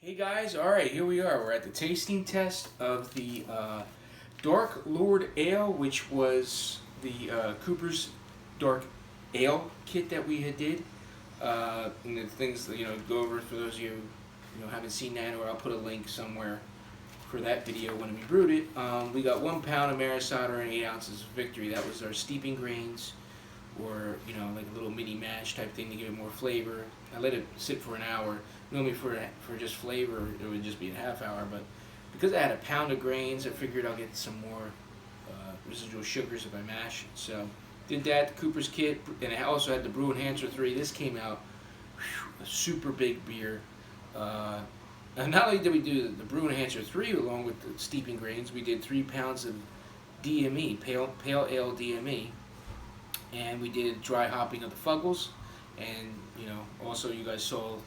Hey guys, alright, here we are. We're at the tasting test of the Dark Lord Ale, which was the Cooper's Dark Ale kit that we had did. And the things, go over for those of you haven't seen that, or I'll put a link somewhere for that video when we brewed it. We got 1 pound of Maris Otter and 8 ounces of Victory. That was our steeping grains, or like a little mini mash type thing to give it more flavor. I let it sit for an hour. Normally for just flavor it would just be a half hour, but because I had a pound of grains, I figured I'll get some more residual sugars if I mash it. So did that, Cooper's kit, and I also had the Brew Enhancer 3. This came out a super big beer. And not only did we do the Brew Enhancer 3 along with the steeping grains, we did 3 pounds of DME, pale ale DME, and we did dry hopping of the Fuggles, and also you guys saw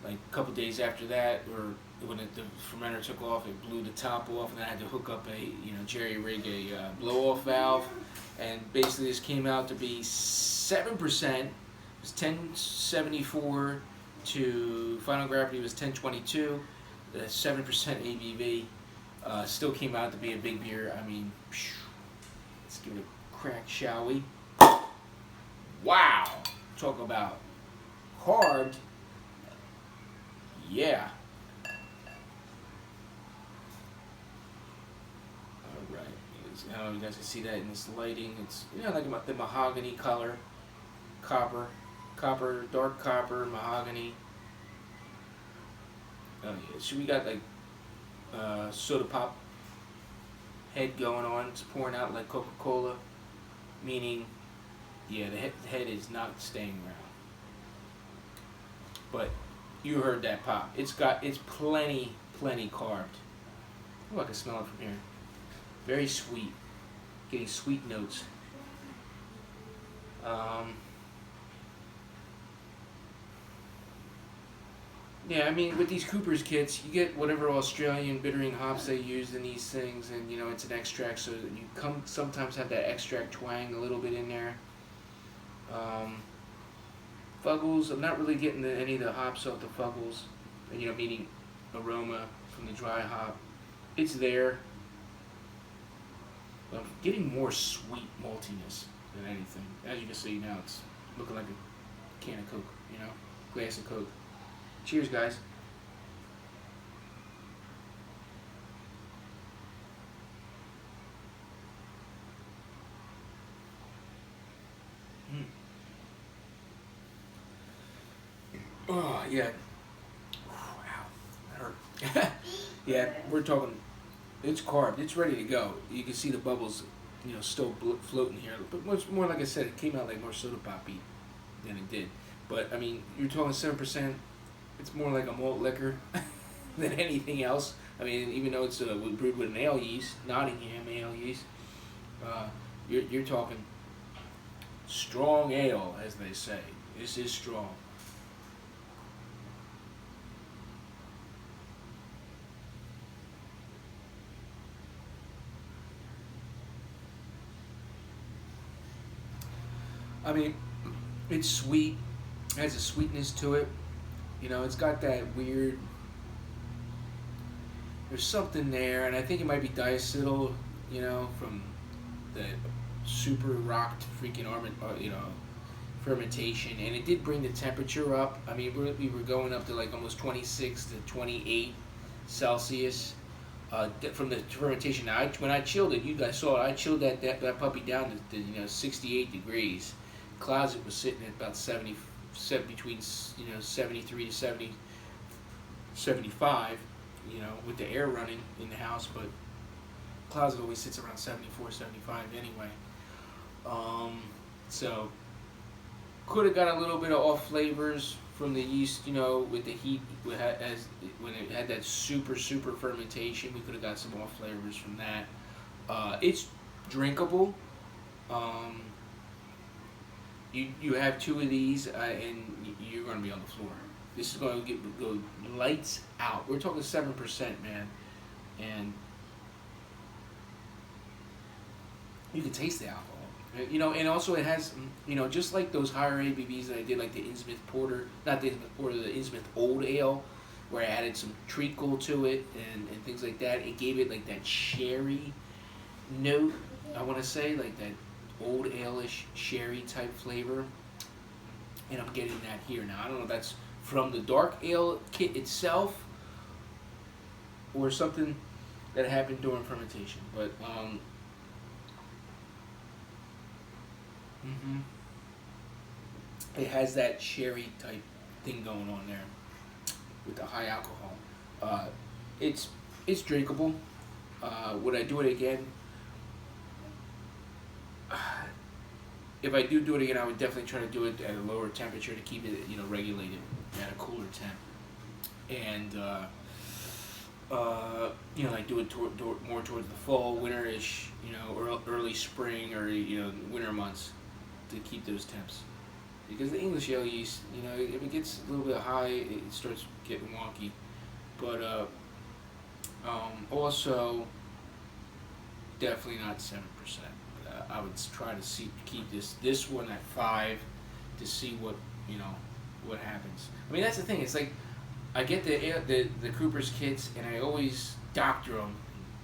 like a couple days after that, or when the fermenter took off, it blew the top off, and I had to hook up a jerry rig a blow off valve, and basically this came out to be 7%. It was 1074 to final gravity was 1022. The 7% ABV still came out to be a big beer. I mean, let's give it a crack, shall we? Wow! Talk about carved. Yeah. Alright. How you guys can see that in this lighting. It's like the mahogany color. Copper, dark copper, mahogany. Oh yeah. So we got like soda pop head going on. It's pouring out like Coca-Cola. Meaning, yeah, the head is not staying around. But you heard that pop. It's plenty carved. Oh, I can smell it from here. Very sweet. Getting sweet notes. Yeah, I mean, with these Cooper's kits, you get whatever Australian bittering hops they used in these things, and it's an extract, so you sometimes have that extract twang a little bit in there. Fuggles, I'm not really getting any of the hops off the Fuggles, meaning aroma from the dry hop. It's there. But I'm getting more sweet maltiness than anything. As you can see now, it's looking like a can of Coke, glass of Coke. Cheers, guys. Oh, yeah. Wow, that hurt. Yeah, we're talking, it's carved. It's ready to go. You can see the bubbles, still floating here. But much more, like I said, it came out like more soda poppy than it did. But, I mean, you're talking 7%. It's more like a malt liquor than anything else. I mean, even though it's brewed with an ale yeast, Nottingham ale yeast, you're talking strong ale, as they say. This is strong. I mean, it's sweet. It has a sweetness to it. It's got that weird. There's something there, and I think it might be diacetyl, from the super rocked freaking fermentation, and it did bring the temperature up. I mean, we were going up to like almost 26 to 28 Celsius from the fermentation. Now, when I chilled it, you guys saw it. I chilled that puppy down to 68 degrees. Closet was sitting at about 70, between 73 to 70, 75, with the air running in the house, but closet always sits around 74, 75 anyway. So could have got a little bit of off flavors from the yeast, with the heat, when it had that super fermentation. We could have got some off flavors from that. It's drinkable. You have 2 of these, and you're going to be on the floor. This is going to go lights out. We're talking 7%, man, and you can taste the alcohol. And also it has, just like those higher ABVs that I did, like the Innsmouth Porter, not the Innsmouth Porter, the Innsmouth Old Ale. where I added some treacle to it and things like that. It gave it like that sherry note, I want to say, like that old ale-ish sherry type flavor. And I'm getting that here now. I don't know if that's from the dark ale kit itself or something that happened during fermentation. But it has that sherry type thing going on there with the high alcohol. It's it's drinkable. Would I do it again? If I do it again, I would definitely try to do it at a lower temperature to keep it, regulated at a cooler temp. And like do it more towards the fall, winterish, or early spring or winter months to keep those temps. Because the English ale yeast, if it gets a little bit high, it starts getting wonky. But also, definitely not 7%. I would try to keep this one at 5 to see what happens. I mean, that's the thing. It's like I get the Cooper's kits and I always doctor them,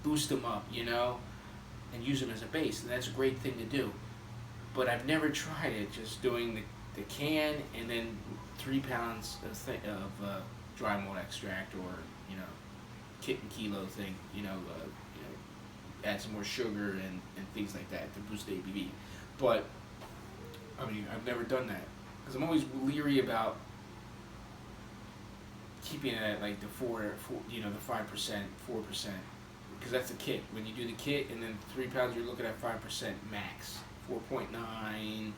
boost them up, and use them as a base, and that's a great thing to do. But I've never tried it just doing the can and then 3 pounds of dry malt extract or kit and kilo thing, add some more sugar and things like that to boost the ABV. But I mean, I've never done that because I'm always leery about keeping it at like the 5%, 4%, because that's the kit. When you do the kit and then 3 pounds, you're looking at 5% max, 4.9.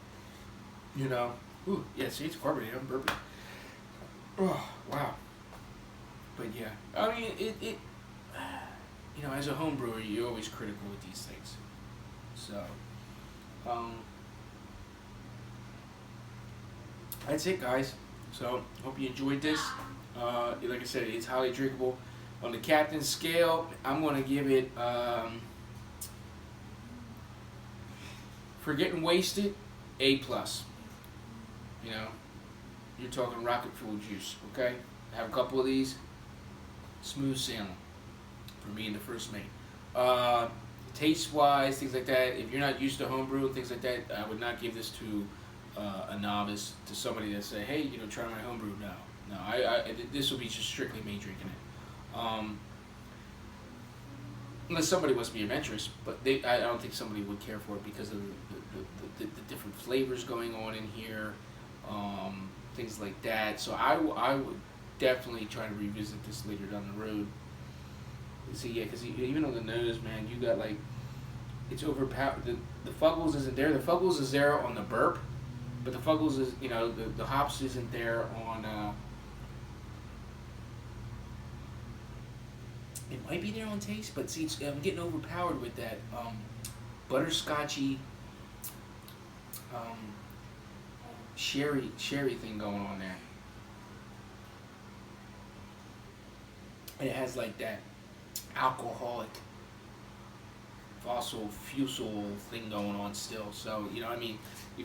Ooh, yeah. See, it's carbonated. I'm burping. Oh, wow. But yeah, I mean, it as a home brewer, you're always critical with these things. So, that's it, guys. So, hope you enjoyed this. Like I said, it's highly drinkable. On the captain's scale, I'm going to give it, for getting wasted, A+. You're talking rocket fuel juice, okay? Have a couple of these, smooth sailing for me in the first mate. Taste-wise, things like that, if you're not used to homebrew and things like that, I would not give this to a novice, to somebody that say, hey, try my homebrew. No, this will be just strictly me drinking it. Unless somebody wants to be adventurous, but I don't think somebody would care for it because of the different flavors going on in here, things like that. So I would definitely try to revisit this later down the road. See, yeah, because even on the nose, man, you got like, it's overpowered. The Fuggles isn't there. The Fuggles is there on the burp, but the Fuggles is, the hops isn't there on, it might be there on taste, but see, I'm getting overpowered with that butterscotchy sherry thing going on there. And it has like that alcoholic fossil fuel thing going on still. So, if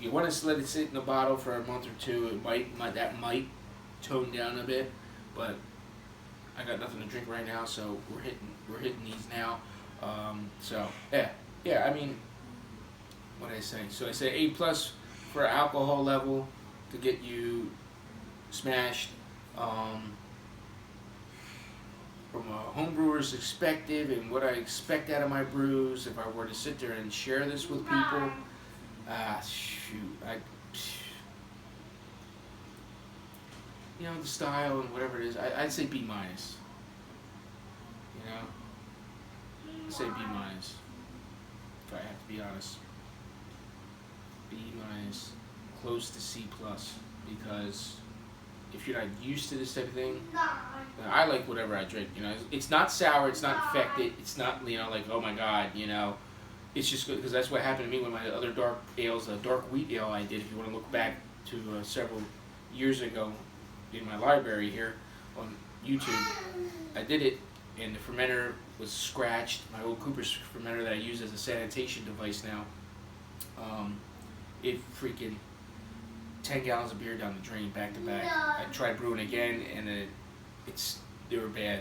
you want to let it sit in the bottle for a month or two, that might tone down a bit, but I got nothing to drink right now, so we're hitting these now. So yeah. I mean, what did I say? So I say A+ for alcohol level to get you smashed. From a homebrewer's perspective and what I expect out of my brews, if I were to sit there and share this with people, the style and whatever it is, I'd say B-. I'd say B-, if I have to be honest. B-, close to C+, because if you're not used to this type of thing, I like whatever I drink. It's not sour, it's not infected, it's not like, oh my god, it's just good, because that's what happened to me with my other dark ales, the dark wheat ale I did. If you want to look back to several years ago in my library here on YouTube, I did it, and the fermenter was scratched. My old Cooper's fermenter that I use as a sanitation device now, it freaking 10 gallons of beer down the drain back to back. I tried brewing again, and they were bad.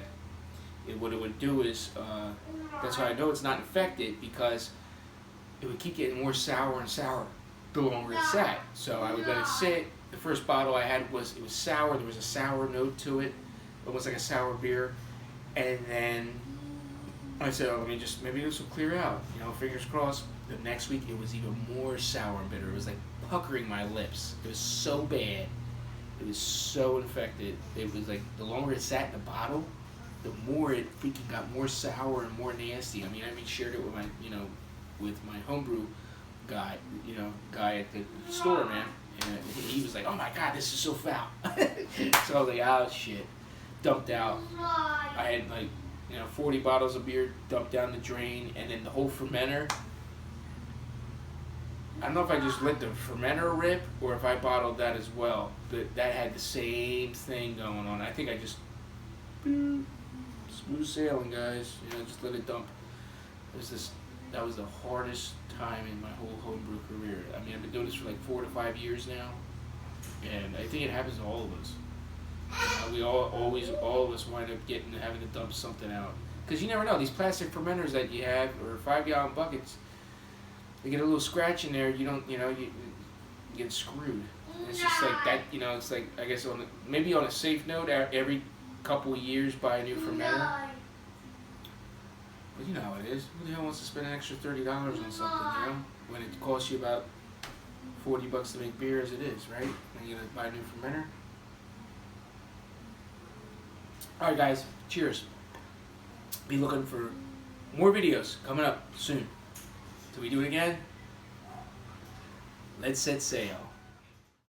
What it would do is, that's why I know it's not infected, because it would keep getting more sour and sour the longer it sat. So I would let it sit. The first bottle I had it was sour. There was a sour note to it, almost like a sour beer. And then I said, oh, maybe this will clear out. Fingers crossed. The next week it was even more sour and bitter. It was like puckering my lips. It was so bad. It was so infected. It was like the longer it sat in the bottle, the more it freaking got more sour and more nasty. I shared it with my, with my homebrew guy, guy at the store, man. And he was like, oh my God, this is so foul. So I was like, oh shit. Dumped out. I had 40 bottles of beer dumped down the drain, and then the whole fermenter. I don't know if I just let the fermenter rip or if I bottled that as well. But that had the same thing going on. I think I just smooth sailing, guys. Just let it dump. That was the hardest time in my whole homebrew career. I've been doing this for like 4 to 5 years now, and I think it happens to all of us. All of us wind up having to dump something out, because you never know. These plastic fermenters that you have, or 5-gallon buckets, they get a little scratch in there. You get screwed. It's just like that. It's like, I guess maybe on a safe note, every couple of years buy a new fermenter. But you know how it is. Who the hell wants to spend an extra $30 on something, when it costs you about $40 to make beer as it is, right? And you're gonna buy a new fermenter. Alright guys, cheers. Be looking for more videos coming up soon. Till we do it again, let's set sail.